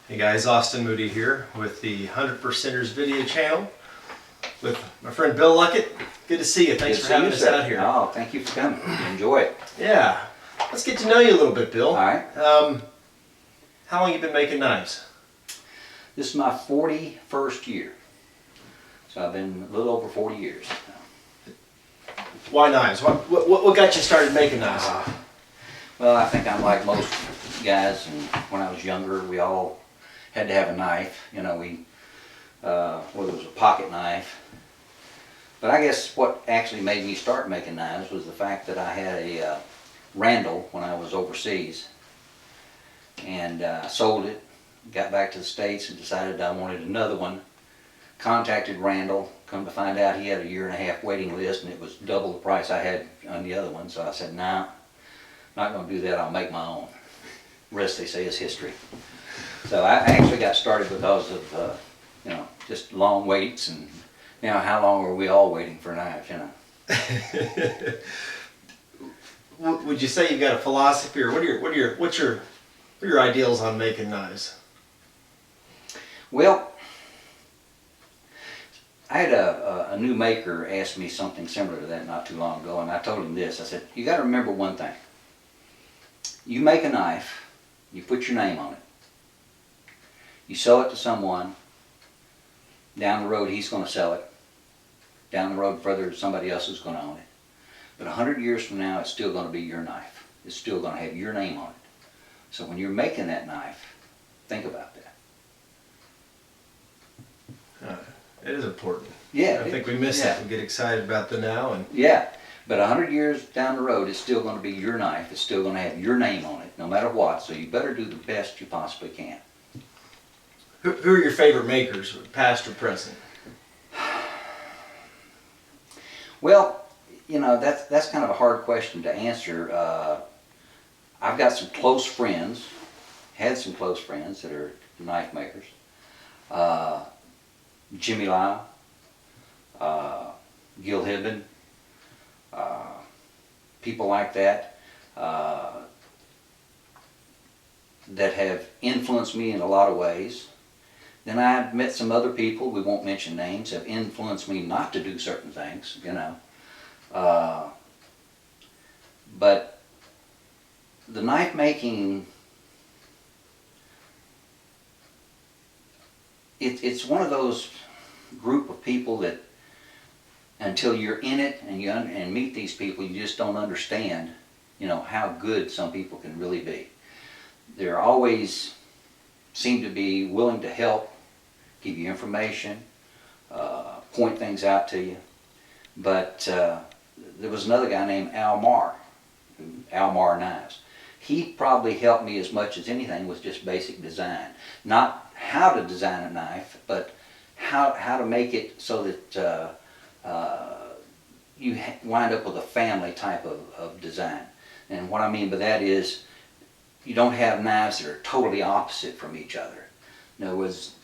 Hey guys, Austin Moody here with the 100%ers video channel with my friend Bill Luckett. Good to see you. Thanks for having us out here. Oh, thank you for coming. Enjoy it. Yeah. Let's get to know you a little bit, Bill. All right. How long you been making knives? This is my 41st year. So I've been a little over 40 years. Why knives? What got you started making knives? Well, I think I'm like most guys, and when I was younger, we all had to have a knife. You know, whether it was a pocket knife. But I guess what actually made me start making knives was the fact that I had a Randall when I was overseas, and sold it, got back to the States and decided I wanted another one. Contacted Randall, come to find out he had a 1.5-year waiting list, and it was double the price I had on the other one. So I said, nah, not going to do that, I'll make my own. The rest, they say, is history. So I actually got started because of, just long waits, and now how long are we all waiting for knives, you know? Would you say you've got a philosophy, or what's your ideals on making knives? Well, I had a new maker ask me something similar to that not too long ago, and I told him this. I said, you got to remember one thing. You make a knife, you put your name on it, you sell it to someone, down the road he's going to sell it, down the road further somebody else is going to own it. But 100 years from now, it's still going to be your knife. It's still going to have your name on it. So when you're making that knife, think about that. It is important. Yeah. I think we miss that. We get excited about the now. Yeah, but 100 years down the road, it's still going to be your knife. It's still going to have your name on it, no matter what. So you better do the best you possibly can. Who are your favorite makers, past or present? Well, you know, that's kind of a hard question to answer. I've got some close friends, had some close friends that are knife makers. Jimmy Lyle, Gil Hibben, people like that that have influenced me in a lot of ways. Then I've met some other people, we won't mention names, have influenced me not to do certain things, you know. But the knife making, it's one of those group of people that until you're in it and meet these people, you just don't understand, you know, how good some people can really be. They're always seem to be willing to help, give you information, point things out to you. But there was another guy named Al Marr Knives. He probably helped me as much as anything with just basic design. Not how to design a knife, but how to make it so that you wind up with a family type of design. And what I mean by that is you don't have knives that are totally opposite from each other. In other words,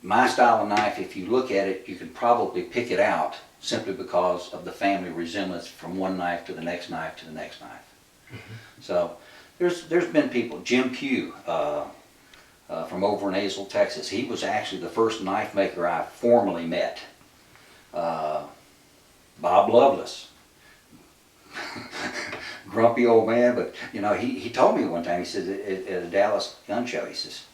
my style of knife, if you look at it, you can probably pick it out simply because of the family resemblance from one knife to the next knife to the next knife. Mm-hmm. So there's been people, Jim Pugh from over in Azle, Texas. He was actually the first knife maker I formally met. Bob Lovelace. Grumpy old man, but you know, he told me one time, he said at a Dallas gun show, he says,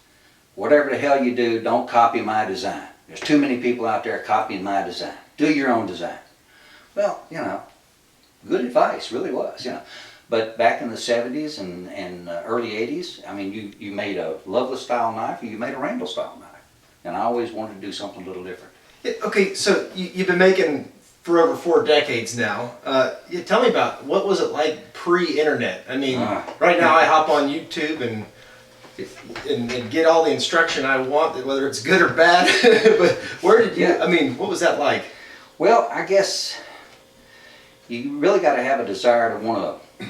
whatever the hell you do, don't copy my design. There's too many people out there copying my design. Do your own design. Well, you know, good advice, really was, you know. But back in the 70s and early 80s, I mean, you made a Lovelace style knife or you made a Randall style knife. And I always wanted to do something a little different. Okay, so you've been making for over 4 decades now. Tell me about, what was it like pre-internet? I mean, right now I hop on YouTube and get all the instruction I want, whether it's good or bad. But where did you, I mean, what was that like? Well, I guess you really got to have a desire to want to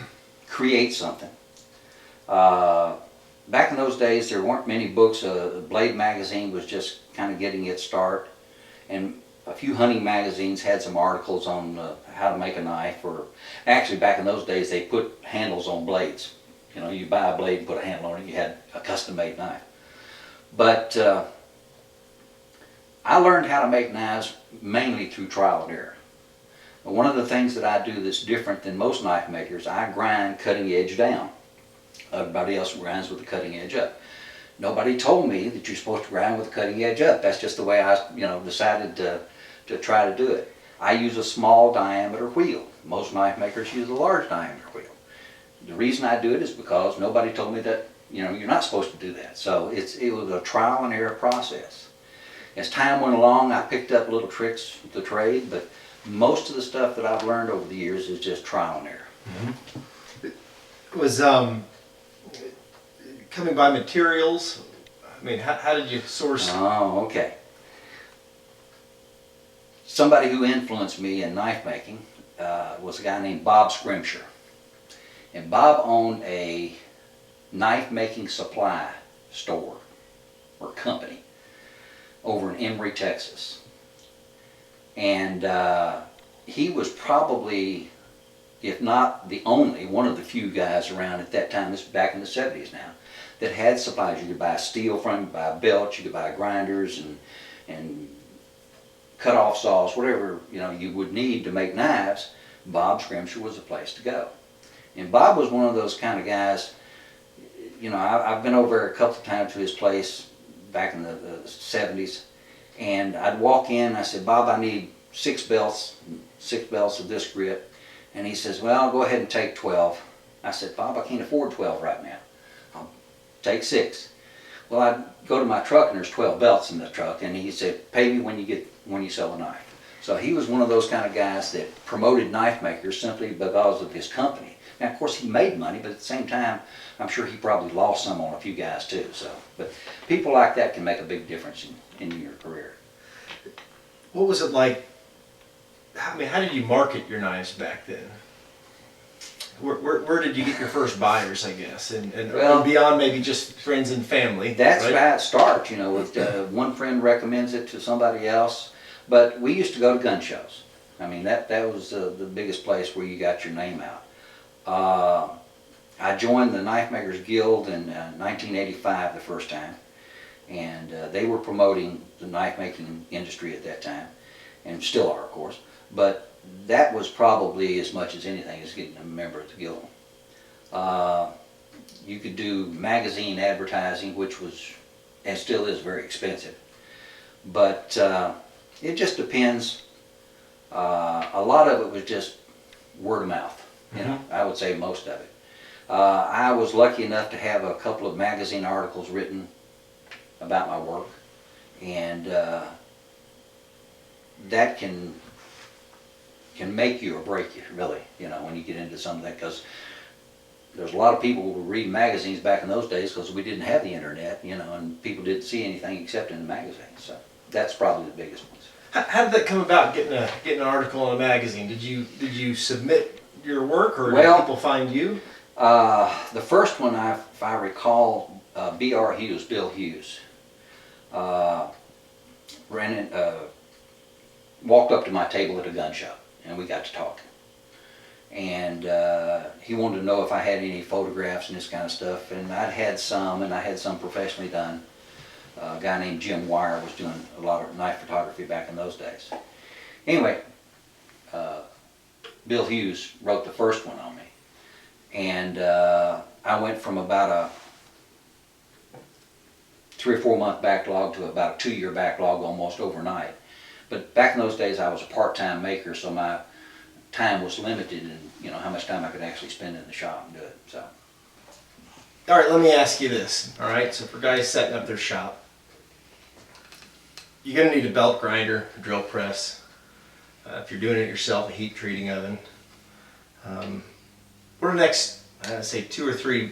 create something. Back in those days, there weren't many books. Blade magazine was just kind of getting its start, and a few hunting magazines had some articles on how to make a knife, or actually back in those days they put handles on blades. You know, you buy a blade and put a handle on it, you had a custom made knife. But I learned how to make knives mainly through trial and error. But one of the things that I do that's different than most knife makers, I grind cutting edge down. Everybody else grinds with the cutting edge up. Nobody told me that you're supposed to grind with the cutting edge up. That's just the way I, decided to try to do it. I use a small diameter wheel. Most knife makers use a large diameter wheel. The reason I do it is because nobody told me that, you're not supposed to do that. So it was a trial and error process. As time went along, I picked up little tricks with the trade, but most of the stuff that I've learned over the years is just trial and error. Mm-hmm. It was coming by materials. I mean, how did you source? Oh, okay. Somebody who influenced me in knife making was a guy named Bob Scrimshire. And Bob owned a knife making supply store or company over in Emory, Texas. And he was probably, if not the only, one of the few guys around at that time, this is back in the 70s now, that had supplies. You could buy steel from him, you could buy belts, you could buy grinders and cut-off saws, whatever you would need to make knives. Bob Scrimshire was the place to go. And Bob was one of those kind of guys, I've been over a couple of times to his place back in the 70s, and I'd walk in and I said, Bob, I need 6 belts of this grit. And he says, well, go ahead and take 12. I said, Bob, I can't afford 12 right now. I'll take 6. Well, I'd go to my truck and there's 12 belts in the truck, and he said, pay me when you sell a knife. So he was one of those kind of guys that promoted knife makers simply because of his company. Now, of course, he made money, but at the same time, I'm sure he probably lost some on a few guys too. So, but people like that can make a big difference in your career. What was it like? I mean, how did you market your knives back then? Where did you get your first buyers, I guess, and beyond maybe just friends and family? That's right? how it starts, with one friend recommends it to somebody else. But we used to go to gun shows. I mean, that was the biggest place where you got your name out. I joined the Knife Makers Guild in 1985 the first time, and they were promoting the knife making industry at that time, and still are, of course. But that was probably as much as anything as getting a member of the guild. You could do magazine advertising, which was and still is very expensive, but it just depends. A lot of it was just word of mouth. I would say most of it. I was lucky enough to have a couple of magazine articles written about my work, and that can make you or break you, really, when you get into something, because there's a lot of people who read magazines back in those days because we didn't have the internet, and people didn't see anything except in the magazines. So that's probably the biggest ones. How did that come about? Getting an article in a magazine? Did you submit your work, or Well, did people find you? The first one, if I recall, B.R. Hughes, Bill Hughes, walked up to my table at a gun shop, and we got to talking. And he wanted to know if I had any photographs and this kind of stuff, and I'd had some, and I had some professionally done. A guy named Jim Wire was doing a lot of knife photography back in those days. Anyway, Bill Hughes wrote the first one on me, and I went from about a 3 or 4 month backlog to about a 2-year backlog almost overnight. But back in those days, I was a part-time maker, so my time was limited in how much time I could actually spend in the shop and do it. So, all right, let me ask you this. All right, so for guys setting up their shop, you're going to need a belt grinder, a drill press. If you're doing it yourself, a heat treating oven. What are the next, say, 2 or 3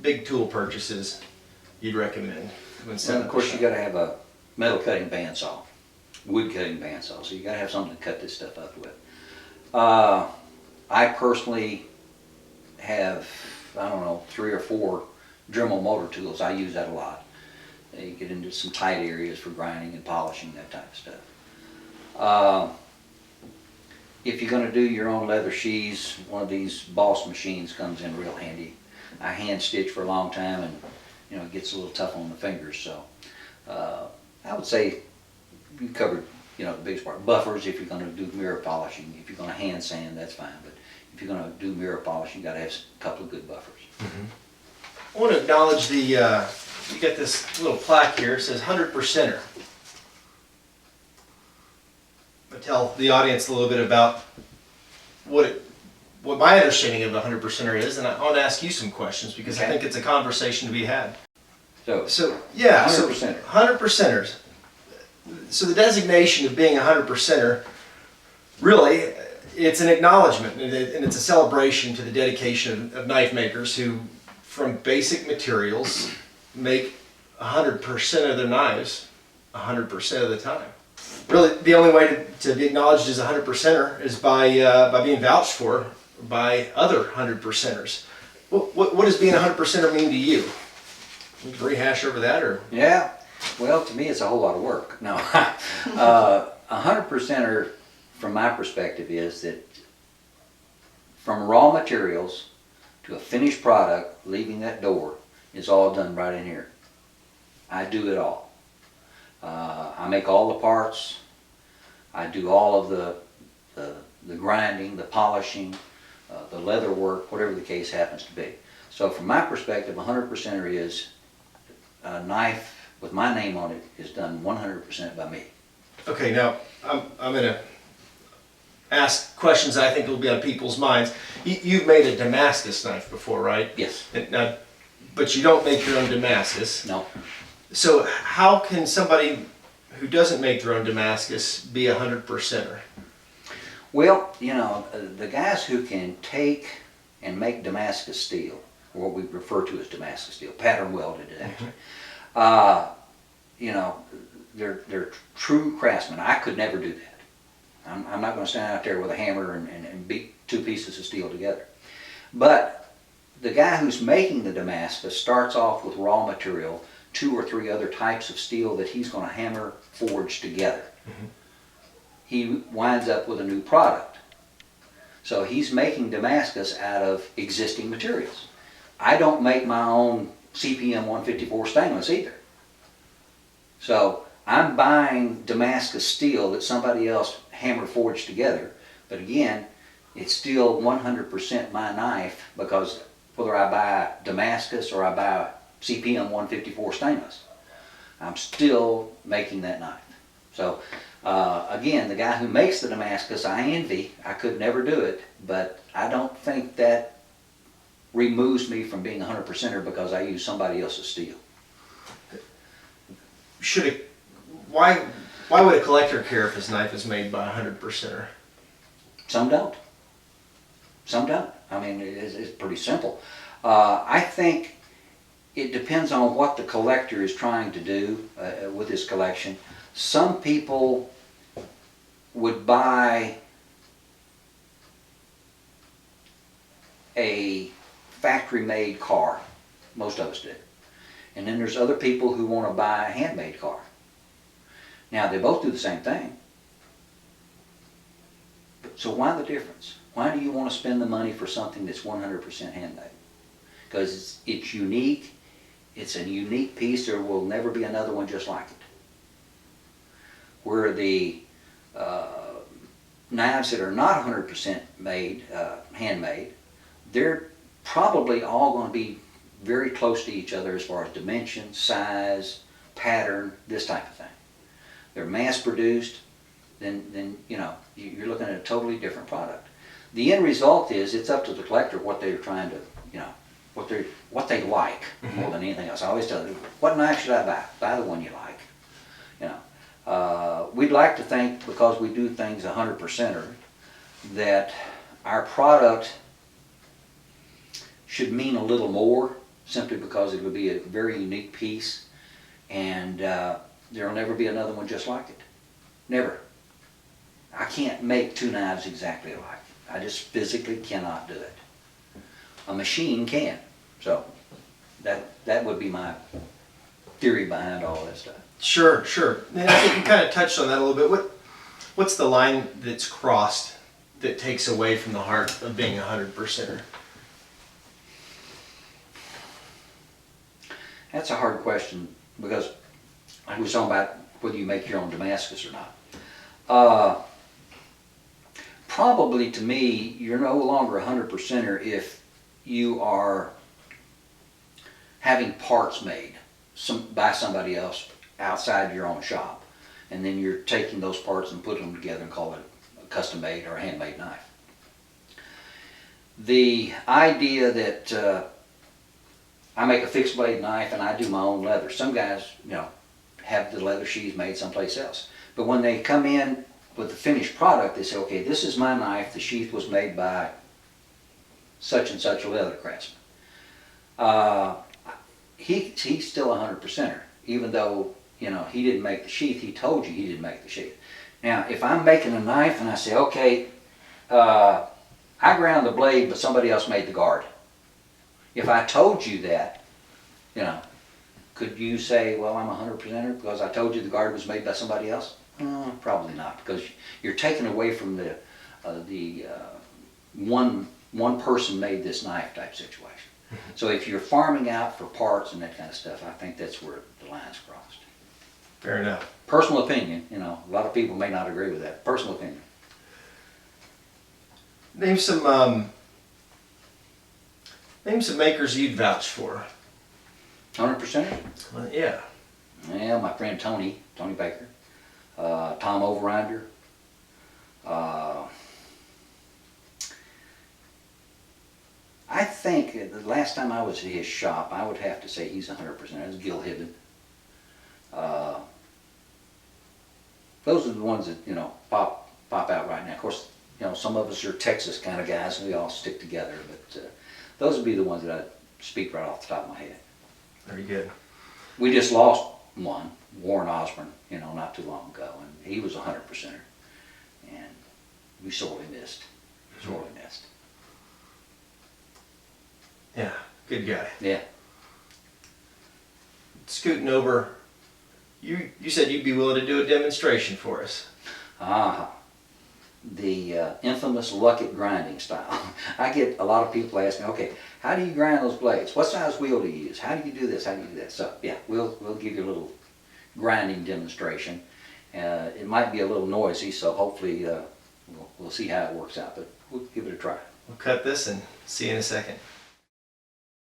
big tool purchases you'd recommend when setting and of up course, a shop? you got to have a metal cutting bandsaw, wood cutting bandsaw. So you got to have something to cut this stuff up with. I personally have, 3 or 4 Dremel motor tools. I use that a lot. You get into some tight areas for grinding and polishing, that type of stuff. If you're going to do your own leather sheaths, one of these Boss machines comes in real handy. I hand stitched for a long time, and you know, it gets a little tough on the fingers. So I would say you covered, you know, the biggest part. Buffers, if you're going to do mirror polishing. If you're going to hand sand, that's fine. But if you're going to do mirror polish, you got to have a couple of good buffers. I want to acknowledge the, you got this little plaque here, it says 100%er. I'll tell the audience a little bit about what my understanding of a 100%er is, and I want to ask you some questions because I think it's a conversation to be had. So yeah, 100%er. 100%ers. So the designation of being a 100%er, really, it's an acknowledgement and it's a celebration to the dedication of knife makers who, from basic materials, make 100% of their knives 100% of the time. Really, the only way to be acknowledged as a 100%er is by being vouched for by other 100%ers. What does being a 100%er mean to you? We can rehash over that, or? Yeah, well, to me it's a whole lot of work. No, 100%er, from my perspective, is that from raw materials to a finished product, leaving that door, is all done right in here. I do it all. I make all the parts. I do all of the grinding, the polishing, the leather work, whatever the case happens to be. So from my perspective, 100%er is a knife with my name on it is done 100% by me. Okay, now I'm going to ask questions I think will be on people's minds. You've made a Damascus knife before, right? Yes. Now, but you don't make your own Damascus. No. So how can somebody who doesn't make their own Damascus be a 100%er? Well, you know, the guys who can take and make Damascus steel, or what we refer to as Damascus steel, pattern welded actually, you know, they're true craftsmen. I could never do that. I'm not going to stand out there with a hammer and beat two pieces of steel together. But the guy who's making the Damascus starts off with raw material, 2 or 3 other types of steel that he's going to hammer forge together. He winds up with a new product. So he's making Damascus out of existing materials. I don't make my own CPM 154 stainless either. So I'm buying Damascus steel that somebody else hammer forged together, but again, it's still 100% my knife, because whether I buy Damascus or I buy CPM 154 stainless, I'm still making that knife. So again, the guy who makes the Damascus, I envy. I could never do it, but I don't think that removes me from being a 100%er because I use somebody else's steel. Why would a collector care if his knife is made by a 100%er? Some don't. Some don't. I mean, it's pretty simple. I think it depends on what the collector is trying to do with his collection. Some people would buy a factory-made car. Most of us do. And then there's other people who want to buy a handmade car. Now, they both do the same thing. So why the difference? Why do you want to spend the money for something that's 100% handmade? Because it's unique. It's a unique piece. There will never be another one just like it. Where the knives that are not 100% made, handmade, they're probably all going to be very close to each other as far as dimension, size, pattern, this type of thing. They're mass produced, then you know, you're looking at a totally different product. The end result is it's up to the collector what they're trying to, you know, what they like more than anything else. I always tell them, what knife should I buy? Buy the one you like. You know, we'd like to think, because we do things 100%er, that our product should mean a little more, simply because it would be a very unique piece, and there'll never be another one just like it. Never. I can't make 2 knives exactly alike. I just physically cannot do it. A machine can. So that would be my theory behind all that stuff. Sure. And I think you kind of touched on that a little bit. What's the line that's crossed that takes away from the heart of being a 100%er? That's a hard question because I was talking about whether you make your own Damascus or not. Probably to me, you're no longer a 100%er if you are having parts made by somebody else outside your own shop. And then you're taking those parts and putting them together and call it a custom made or a handmade knife. The idea that I make a fixed blade knife and I do my own leather. Some guys, have the leather sheaths made someplace else. But when they come in with the finished product, they say, okay, this is my knife. The sheath was made by such and such a leather craftsman. He's still a 100%er, even though, he didn't make the sheath. He told you he didn't make the sheath. Now, if I'm making a knife and I say, okay, I ground the blade, but somebody else made the guard. If I told you that, could you say, well, I'm a 100%er because I told you the guard was made by somebody else? Probably not, because you're taking away from the one person made this knife type situation. So if you're farming out for parts and that kind of stuff, I think that's where the line's crossed. Fair enough. Personal opinion, a lot of people may not agree with that. Personal opinion. Name some makers you'd vouch for. 100%er? Yeah. Yeah, my friend Tony Baker, Tom Overrinder. I think the last time I was at his shop, I would have to say he's 100%. That's Gil Hibben. Those are the ones that pop out right now. Of course, some of us are Texas kind of guys, and we all stick together. But those would be the ones that I'd speak right off the top of my head. Very good. We just lost one, Warren Osborne, not too long ago, and he was a 100%er, and we sorely missed. Yeah, good guy. Yeah. Scooting over, you said you'd be willing to do a demonstration for us. The infamous Luckett grinding style. I get a lot of people ask me, okay, how do you grind those blades? What size wheel do you use? How do you do this? How do you do that? So yeah, we'll give you a little grinding demonstration. It might be a little noisy, so hopefully we'll see how it works out, but we'll give it a try. We'll cut this and see you in a second.